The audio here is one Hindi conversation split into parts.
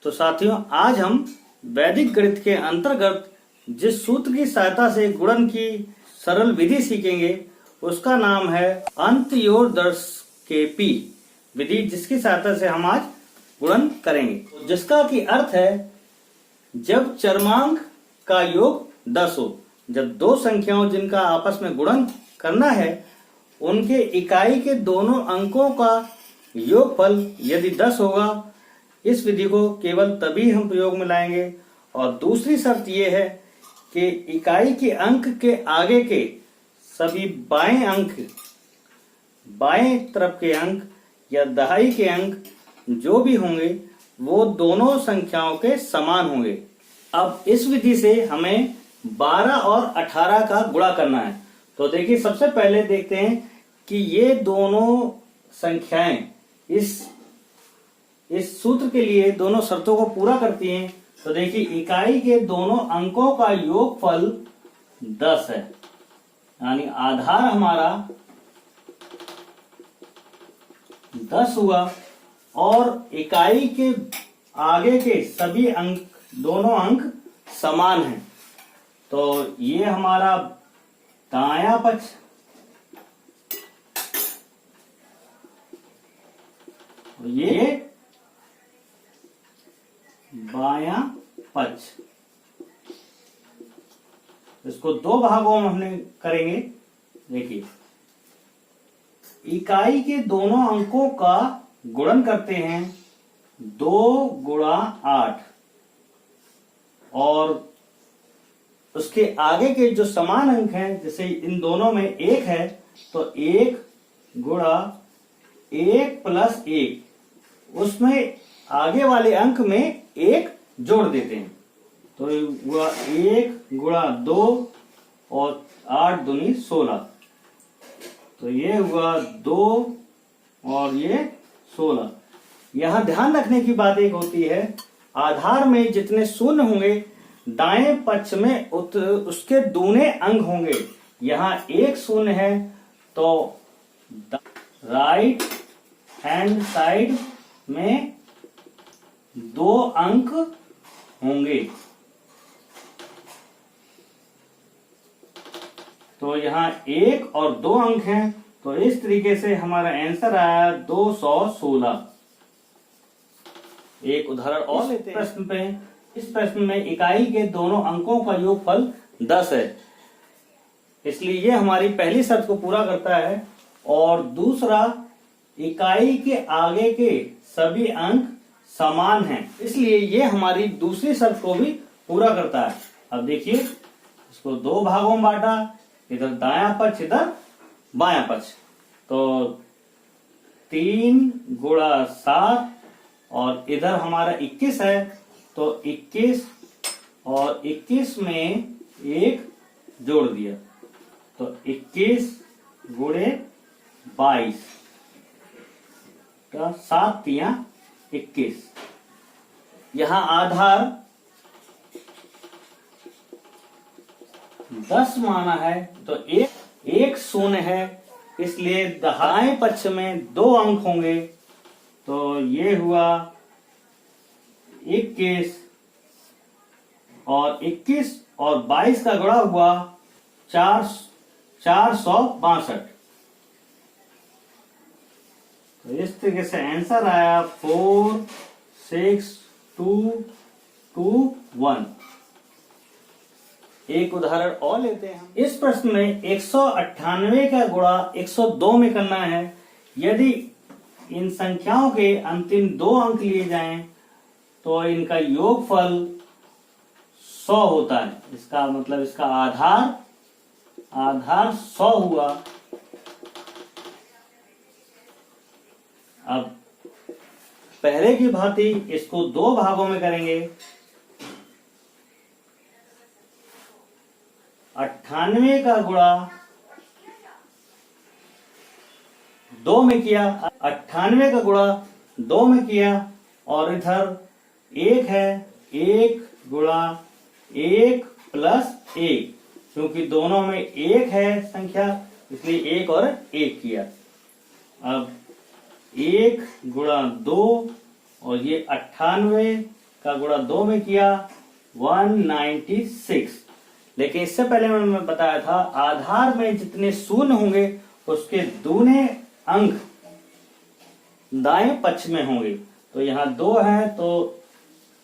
तो साथियों, आज हम वैदिक गणित के अंतर्गत जिस सूत्र की सहायता से गुणन की सरल विधि सीखेंगे उसका नाम है अंत्योदर्श के पी विधि, जिसकी सहायता से हम आज गुणन करेंगे, जिसका की अर्थ है जब चरमांक का योग 10 हो, जब दो संख्याओं जिनका आपस में गुणन करना है उनके इकाई के दोनों अंकों का योगफल यदि 10 होगा, इस विधि को केवल तभी हम प्रयोग में लाएंगे। और दूसरी शर्त यह है कि इकाई के अंक के आगे के सभी बाएं अंक, बाएं तरफ के अंक या दहाई के अंक जो भी होंगे वो दोनों संख्याओं के समान होंगे। अब इस विधि से हमें 12 और 18 का गुणा करना है। तो देखिए, सबसे पहले देखते हैं कि ये दोनों संख्याएं इस सूत्र के लिए दोनों शर्तों को पूरा करती हैं। तो देखिए, इकाई के दोनों अंकों का योगफल 10 है, यानी आधार हमारा 10 हुआ और इकाई के आगे के सभी अंक, दोनों अंक समान हैं। तो ये हमारा दायां पक्ष, ये बायां पक्ष। इसको दो भागों में हमने करेंगे। देखिए, इकाई के दोनों अंकों का गुणन करते हैं 2 गुणा 8 और उसके आगे के जो समान अंक हैं, जैसे इन दोनों में 1 है तो 1 गुणा 1 प्लस 1, उसमें आगे वाले अंक में 1 जोड़ देते हैं। तो हुआ 1 गुणा 2 और 8 दूनी 16। तो ये हुआ 2 और ये 16। यहां ध्यान रखने की बात एक होती है, आधार में जितने शून्य होंगे दाएं पक्ष में उसके दूने अंक होंगे। यहां 1 शून्य है तो राइट हैंड साइड में 2 अंक होंगे। तो यहाँ 1 और 2 अंक हैं, तो इस तरीके से हमारा आंसर आया 216। एक उदाहरण और लेते हैं। इस प्रश्न में इकाई के दोनों अंकों का योगफल 10 है, इसलिए ये हमारी पहली शर्त को पूरा करता है। और दूसरा, इकाई के आगे के सभी अंक समान हैं, इसलिए ये हमारी दूसरी शर्त को भी पूरा करता है। अब देखिए, इसको दो भागों में बांटा, इधर दायां पक्ष, इधर बायां पक्ष। तो 3 गुणा 7 और इधर हमारा 21 है, तो 21 और 21 में 1 जोड़ दिया, तो 21 गुणे 22 का 7 तिया 21। यहां आधार 10 माना है, तो एक शून्य है, इसलिए दाएं पक्ष में 2 अंक होंगे। तो ये हुआ 21 और 21 और 22 का गुणा हुआ 462। तो इस तरीके से आंसर आया 46221। एक उदाहरण और लेते हैं। इस प्रश्न में 198 का गुणा 102 में करना है। यदि इन संख्याओं के अंतिम 2 अंक लिए जाएं तो इनका योगफल 100 होता है। इसका मतलब इसका आधार 100 हुआ। अब पहले की भांति इसको 2 भागों में करेंगे। 98 का गुणा 2 में किया, 98 का गुणा 2 में किया और इधर 1 है, 1 गुणा 1 प्लस 1, क्योंकि दोनों में 1 है संख्या, इसलिए 1 और 1 किया। अब 1 गुणा 2 और ये 98 का गुणा 2 में किया 196। लेकिन इससे पहले मैंने बताया था आधार में जितने शून्य होंगे उसके दूने अंक दाएं पक्ष में होंगे। तो यहाँ 2 है तो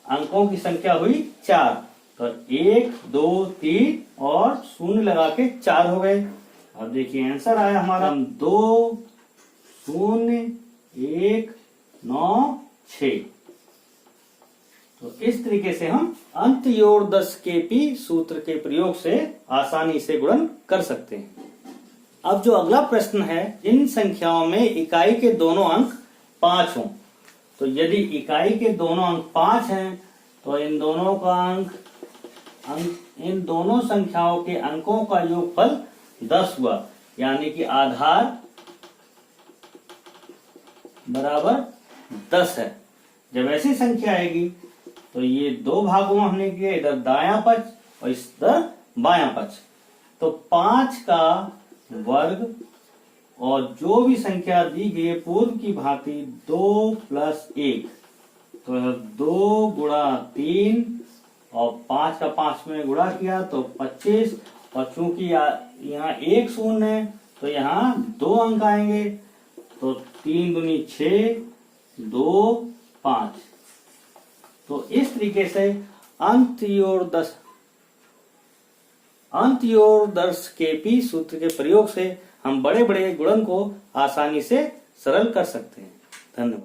अंकों की संख्या हुई 4। तो 1 2 3 और शून्य लगा के 4 हो गए। अब देखिए आंसर आया हमारा 2 0 1 9 6। तो इस तरीके से हम अंत्योर 10 के पी सूत्र के प्रयोग से आसानी से गुणन कर सकते हैं। अब जो अगला प्रश्न है, इन संख्याओं में इकाई के दोनों अंक 5 हों तो यदि इकाई के दोनों अंक 5 हैं तो इन दोनों संख्याओं के अंकों का योगफल 10 हुआ, यानी कि आधार बराबर 10 है। जब ऐसी संख्या आएगी तो ये 2 भागों में हमने किया, इधर दायां पक्ष और इधर बायां पक्ष। तो 5 का वर्ग और जो भी संख्या दी गई पूर्व की भांति 2 + 1, तो 2 गुणा 3 और 5 का 5 में गुणा किया तो 25। और चूंकि यहाँ 1 शून्य है तो यहाँ 2 अंक आएंगे, तो 3 दूनी 6 2 5। तो इस तरीके से अंत्योर 10 के पी सूत्र के प्रयोग से हम बड़े बड़े गुणन को आसानी से सरल कर सकते हैं। धन्यवाद।